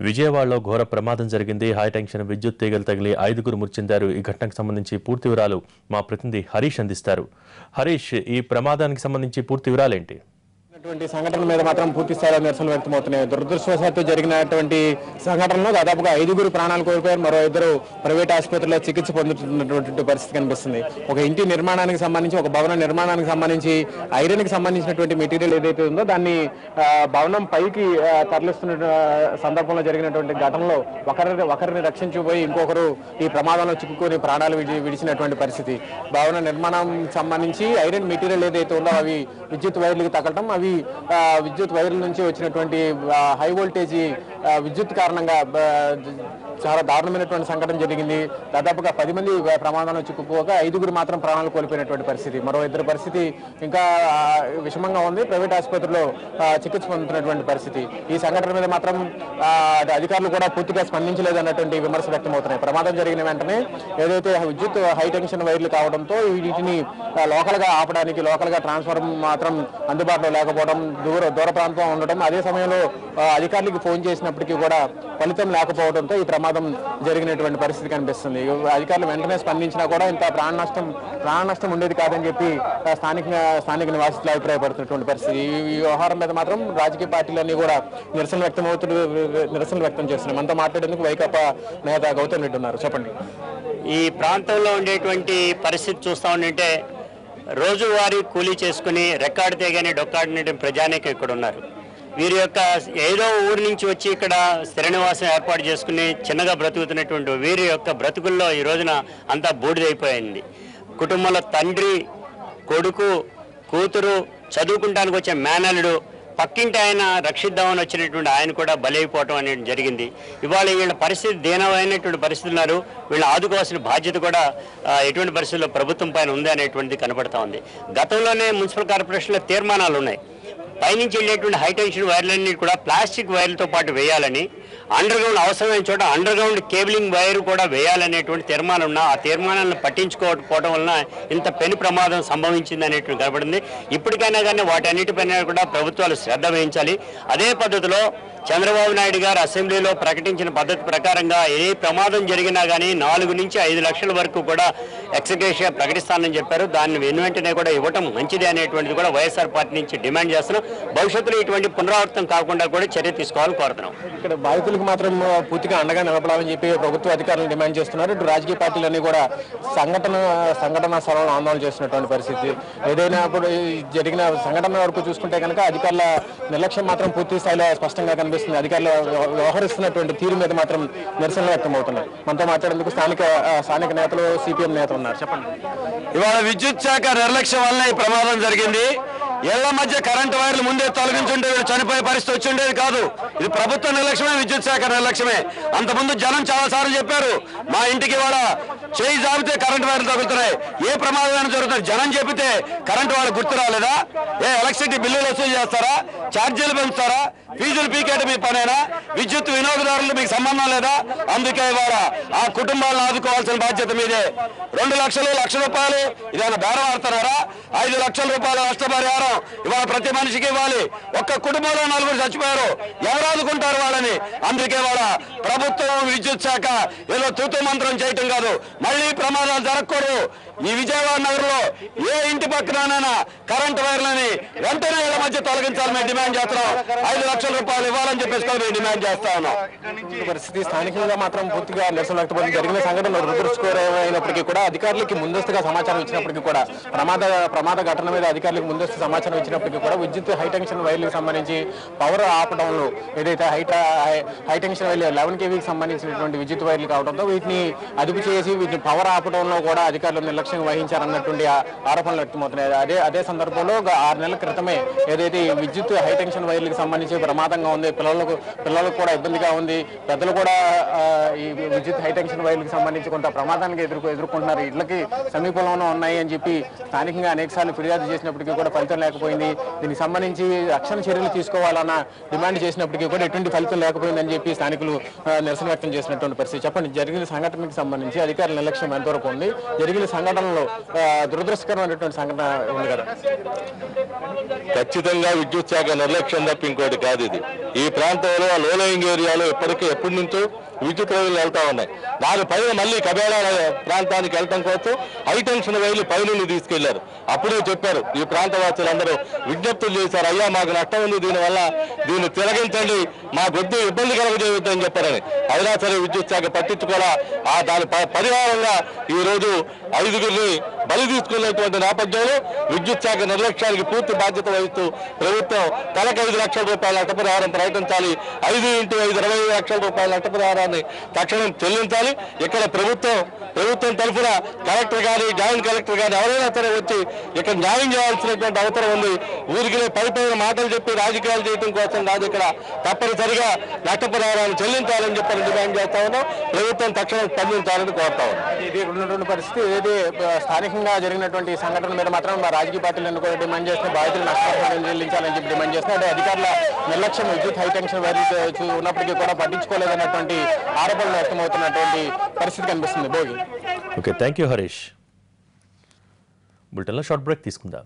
విజయవాడలో ఘోర ప్రమాదం జరిగింది. హైటెన్షన్ విద్యుత్ తీగలు తగిలి 5గురు మృతి చెందారు. ఈ ఘటనకు సంబంధించి పూర్తి వివరాలు మా ప్రతినిధి హరీష్ అందిస్తారు. హరీష్, ఈ ప్రమాదానికి సంబంధించి పూర్తి వివరాలేంటి? సంఘటన మీద మాత్రం పూర్తి స్థాయిలో నిరసనలు వ్యక్తమవుతున్నాయి. దురదృష్టవశాత్తు జరిగినటువంటి సంఘటనలో దాదాపుగా 5గురు ప్రాణాలు కోల్పోయారు. మరో 2 ప్రైవేట్ ఆసుపత్రిలో చికిత్స పొందుతున్నటువంటి పరిస్థితి కనిపిస్తుంది. ఒక ఇంటి నిర్మాణానికి సంబంధించి, ఒక భవన నిర్మాణానికి సంబంధించి ఐరన్ కి సంబంధించినటువంటి మెటీరియల్ ఏదైతే ఉందో దాన్ని భవనం పైకి తరలిస్తున్న సందర్భంలో జరిగినటువంటి ఘటనలో ఒకరిని రక్షించిపోయి ఇంకొకరు ఈ ప్రమాదంలో చిక్కుకొని ప్రాణాలు విడిచినటువంటి పరిస్థితి. భవన నిర్మాణం సంబంధించి ఐరన్ మెటీరియల్ ఏదైతే ఉందో అవి విద్యుత్ వైర్లకు తగలటం, అవి విద్యుత్ వైర్ల నుంచి వచ్చినటువంటి హై వోల్టేజీ విద్యుత్ కారణంగా చాలా దారుణమైనటువంటి సంఘటన జరిగింది. దాదాపుగా 10 మంది ప్రమాదంలో చిక్కుకోగా 5గురు మాత్రం ప్రాణాలు కోల్పోయినటువంటి పరిస్థితి. మరో 2 పరిస్థితి ఇంకా విషమంగా ఉంది. ప్రైవేట్ ఆసుపత్రిలో చికిత్స పొందుతున్నటువంటి పరిస్థితి. ఈ సంఘటన మీద మాత్రం అధికారులు కూడా పూర్తిగా స్పందించలేదు అన్నటువంటి విమర్శలు వ్యక్తమవుతున్నాయి. ప్రమాదం జరిగిన వెంటనే ఏదైతే విద్యుత్ హై టెన్షన్ వైర్లు కావడంతో వీటిని లోకల్ గా ఆపడానికి, లోకల్ గా ట్రాన్స్ఫార్మర్ మాత్రం అందుబాటులో లేకపోవడం, దూర ప్రాంతం ఉండడం, అదే సమయంలో అధికారులకు ఫోన్ చేసినప్పటికీ కూడా ఫలితం లేకపోవడంతో ఈ ప్రమాదం జరిగినటువంటి పరిస్థితి కనిపిస్తుంది. అధికారులు వెంటనే స్పందించినా కూడా ఇంత ప్రాణ నష్టం ఉండేది కాదని చెప్పి స్థానిక నివాసితులు అభిప్రాయపడుతున్నటువంటి పరిస్థితి. ఈ వ్యవహారం మీద మాత్రం రాజకీయ పార్టీలన్నీ కూడా నిరసనలు వ్యక్తం చేస్తున్నాయి. మనతో మాట్లాడేందుకు వైకాపా నేత గౌతమ్ రెడ్డి ఉన్నారు. చెప్పండి. ఈ ప్రాంతంలో ఉండేటువంటి పరిస్థితి చూస్తూ ఉంటే రోజువారీ కూలీ చేసుకుని రెక్కాడు తెగని డొక్కాడిన ప్రజానీకం ఇక్కడ ఉన్నారు. వీరి యొక్క ఏదో ఊరి నుంచి వచ్చి ఇక్కడ స్థిర నివాసం ఏర్పాటు చేసుకుని చిన్నగా బ్రతుకుతున్నటువంటి వీరి యొక్క బ్రతుకుల్లో ఈ రోజున అంతా బూడిదైపోయింది. కుటుంబంలో తండ్రి, కొడుకు, కూతురు, చదువుకుంటానికి వచ్చే మేనల్లుడు, పక్కింటి ఆయన రక్షిద్దామని వచ్చినటువంటి ఆయన కూడా బలైపోవటం అనేది జరిగింది. ఇవాళ వీళ్ళ పరిస్థితి దీనమైనటువంటి పరిస్థితులు ఉన్నారు. వీళ్ళని ఆదుకోవాల్సిన బాధ్యత కూడా ఎటువంటి పరిస్థితుల్లో ప్రభుత్వం పైన ఉంది అనేటువంటిది కనపడతా ఉంది. గతంలోనే మున్సిపల్ కార్పొరేషన్లో తీర్మానాలు ఉన్నాయి. పైనుంచి వెళ్ళేటువంటి హైటెన్షన్ వైర్లన్నీ కూడా ప్లాస్టిక్ వైర్లతో పాటు వేయాలని, అండర్ గ్రౌండ్ అవసరమైన చోట అండర్ గ్రౌండ్ కేబులింగ్ వైర్ కూడా వేయాలనేటువంటి తీర్మానం ఉన్నా ఆ తీర్మానాలను పట్టించుకోకపోవడం వలన ఇంత పెను ప్రమాదం సంభవించింది అనేటువంటి కనబడింది. ఇప్పటికైనా కానీ వాటన్నిటిపైన కూడా ప్రభుత్వాలు శ్రద్ధ వహించాలి. అదే పద్ధతిలో చంద్రబాబు నాయుడు గారు అసెంబ్లీలో ప్రకటించిన పద్ధతి ప్రకారంగా ఏ ప్రమాదం జరిగినా కానీ 4 నుంచి 5 లక్షల వరకు కూడా ఎక్స్గ్రేషియా ప్రకటిస్తానని చెప్పారు. దాన్ని వెంటనే కూడా ఇవ్వటం మంచిది అనేటువంటిది కూడా వైఎస్ఆర్ పార్టీ నుంచి డిమాండ్ చేస్తున్నాం. భవిష్యత్తులో ఇటువంటి పునరావృతం కాకుండా కూడా చర్య తీసుకోవాలని కోరుతున్నాం. ఇక్కడ బాధితులకు మాత్రం పూర్తిగా అండగా నిలబడాలని చెప్పి ప్రభుత్వ అధికారులు డిమాండ్ చేస్తున్నారు. ఇటు రాజకీయ పార్టీలన్నీ కూడా సంఘటన స్థలంలో ఆందోళన చేస్తున్నటువంటి పరిస్థితి. ఏదైనా ఇప్పుడు జరిగిన సంఘటన వరకు చూసుకుంటే కనుక అధికారుల నిర్లక్ష్యం మాత్రం పూర్తి స్థాయిలో స్పష్టంగా కనిపిస్తుంది. అధికారులు వ్యవహరిస్తున్నటువంటి తీరు మీద మాత్రం నిరసనలు వ్యక్తమవుతున్నాయి. మనతో మాట్లాడేందుకు స్థానిక నేతలు, సిపిఎం నేతలు ఉన్నారు. చెప్పండి. ఇవాళ విద్యుత్ శాఖ నిర్లక్ష్యం వల్ల ఈ ప్రమాదం జరిగింది. ఏళ్ల మధ్య కరెంటు వైర్లు ముందే తొలగించుంటే వీళ్ళు చనిపోయే పరిస్థితి వచ్చి ఉండేది కాదు. ఇది ప్రభుత్వ నిర్లక్ష్యమే, విద్యుత్ శాఖ నిర్లక్ష్యమే. అంతకుముందు జనం చాలా సార్లు చెప్పారు, మా ఇంటికి వాళ్ళ చేయి జాబితే కరెంటు వైర్లు తగులుతున్నాయి, ఏ ప్రమాదమైనా జరుగుతుంది. జనం చెప్పితే కరెంటు వాళ్ళు గుర్తు రాలేదా? ఎలక్ట్రిసిటీ బిల్లులు వసూలు చేస్తారా? ఛార్జీలు పెంచుతారా? ఫీజులు పీకేయడం మీ పనేనా? విద్యుత్ వినియోగదారులు మీకు సంబంధం లేదా? అందుకే ఇవాళ ఆ కుటుంబాలను ఆదుకోవాల్సిన బాధ్యత మీదే. 2 లక్షలు, 1 రూపాయలు ఇదేనా బేరం ఆడుతున్నారా? 5 లక్షల రూపాయల నష్టపరిహారం ఇవాళ ప్రతి మనిషికి ఇవ్వాలి. ఒక్క కుటుంబంలో 4 చచ్చిపోయారు, ఎవరు ఆదుకుంటారు వాళ్ళని? అందుకే వాళ్ళ ప్రభుత్వం, విద్యుత్ శాఖ ఏదో తూతు మంత్రం చేయటం కాదు, మళ్ళీ ప్రమాదాలు జరగకూడదు. ఈ విజయవాడ నగరంలో ఏ ఇంటి పక్కనైనా కరెంటు వైర్లని వెంటనే ఇళ్ల మధ్య తొలగించాలని మేము డిమాండ్ చేస్తున్నాం. 5 లక్షల రూపాయలు ఇవ్వాలని చెప్పేసి మేము డిమాండ్ చేస్తా ఉన్నాం. పరిస్థితి స్థానికంగా మాత్రం పూర్తిగా నిరసన వ్యక్తపడుతుంది. జరిగిన సంఘటన దురదృష్టకరమైనప్పటికీ కూడా అధికారులకి ముందస్తుగా సమాచారం ఇచ్చినప్పటికీ కూడా ప్రమాద ఘటన మీద అధికారులకు ముందస్తు సమాచారం ఇచ్చినప్పటికీ కూడా విద్యుత్ హైటెన్షన్ వైర్లకు సంబంధించి పవర్ ఆపడంలో ఏదైతే హైటెన్షన్ వైర్లు 11 kVకి సంబంధించినటువంటి విద్యుత్ వైర్లు కావడంతో వీటిని అదుపు చేసి వీటిని పవర్ ఆపడంలో కూడా అధికారులు నిర్లక్ష్యం వహించారన్నటువంటి ఆరోపణలు వ్యక్తమవుతున్నాయి. అదే సందర్భంలో 6 నెలల క్రితమే ఏదైతే విద్యుత్ హైటెన్షన్ వైర్లకు సంబంధించి ప్రమాదంగా ఉంది, పిల్లలకు కూడా ఇబ్బందిగా ఉంది, పెద్దలు కూడా ఈ విద్యుత్ హైటెన్షన్ వైర్లకు సంబంధించి కొంత ప్రమాదానికి ఎదుర్కొంటున్నారు, ఇళ్లకి సమీపంలోనే ఉన్నాయి అని చెప్పి స్థానికంగా అనేకసార్లు ఫిర్యాదు చేసినప్పటికీ కూడా ఫలితం లేకపోయింది. దీనికి సంబంధించి రక్షణ చర్యలు తీసుకోవాలన్న డిమాండ్ చేసినప్పటికీ కూడా ఎటువంటి ఫలితం లేకపోయిందని చెప్పి స్థానికులు నిరసన వ్యక్తం చేసినటువంటి పరిస్థితి. చెప్పండి, జరిగిన సంఘటనకు సంబంధించి అధికారుల నిర్లక్ష్యం ఎంతవరకు ఉంది? జరిగిన సంఘటన సంఘటనలో దురదృష్టకరమైనటువంటి సంఘటన ఉంది కదా. ఖచ్చితంగా విద్యుత్ శాఖ నిర్లక్ష్యం తప్ప ఇంకోటి కాదు ఇది. ఈ ప్రాంతంలో లో లయింగ్ ఏరియాలో ఎప్పటి నుంచో విద్యుత్ రైళ్లు వెళ్తా ఉన్నాయి. దాని పైన మళ్ళీ కబేళా ప్రాంతానికి వెళ్ళటం కోసం హై టెన్షన్ వైర్లు పైనుండి తీసుకెళ్లారు. అప్పుడే చెప్పారు ఈ ప్రాంత వాసులందరూ విజ్ఞప్తులు చేశారు, అయ్యా మాకు నష్టం ఉంది, దీనివల్ల దీన్ని తిరగించండి, మా గొడ్డు ఇబ్బంది కలగజేయొద్దని చెప్పారని. అయినా సరే విద్యుత్ శాఖ పట్టించుకోవాలా. దాని పరిహారంగా ఈ రోజు 5గురిని బలి తీసుకున్నటువంటి నేపథ్యంలో విద్యుత్ శాఖ నిర్లక్ష్యానికి పూర్తి బాధ్యత వహిస్తూ ప్రభుత్వం తలకు 5 లక్షల రూపాయల నష్టపరిహారం ప్రకటించాలి. 5 × 5 25 లక్షల రూపాయల నష్టపరిహారాన్ని తక్షణం చెల్లించాలి. ఇక్కడ ప్రభుత్వం తరఫున కలెక్టర్ గాని జాయింట్ కలెక్టర్ గాని ఎవరైనా సరే వచ్చి ఇక్కడ న్యాయం చేయాల్సినటువంటి అవసరం ఉంది. ఊరికి పైపైన మాటలు చెప్పి రాజకీయాలు చేయడం కోసం కాదు, ఇక్కడ తప్పనిసరిగా నష్టపరిహారాన్ని చెల్లించాలని చెప్పి డిమాండ్ చేస్తా ఉన్నాం. ప్రభుత్వం తక్షణం స్పందించాలని కోరుతా ఉన్నాం. ఇది ఉన్నటువంటి పరిస్థితి. ఏది స్థానికంగా జరిగినటువంటి సంఘటన మీద మాత్రం రాజకీయ పార్టీలు కూడా డిమాండ్ చేస్తే బాధితులు నష్టపరిహారం చెల్లించాలని చెప్పి డిమాండ్ చేస్తున్నారు. అంటే అధికారుల నిర్లక్ష్యం విద్యుత్ హై టెన్షన్ వైర్లు ఉన్నప్పటికీ కూడా పట్టించుకోలేదన్నటువంటి ఆరోపణలు వ్యక్తమవుతున్నటువంటి పరిస్థితి కనిపిస్తుంది. Bhogi. Okay, thank you Harish. బులెటిన్లో షార్ట్ బ్రేక్ తీసుకుందాం.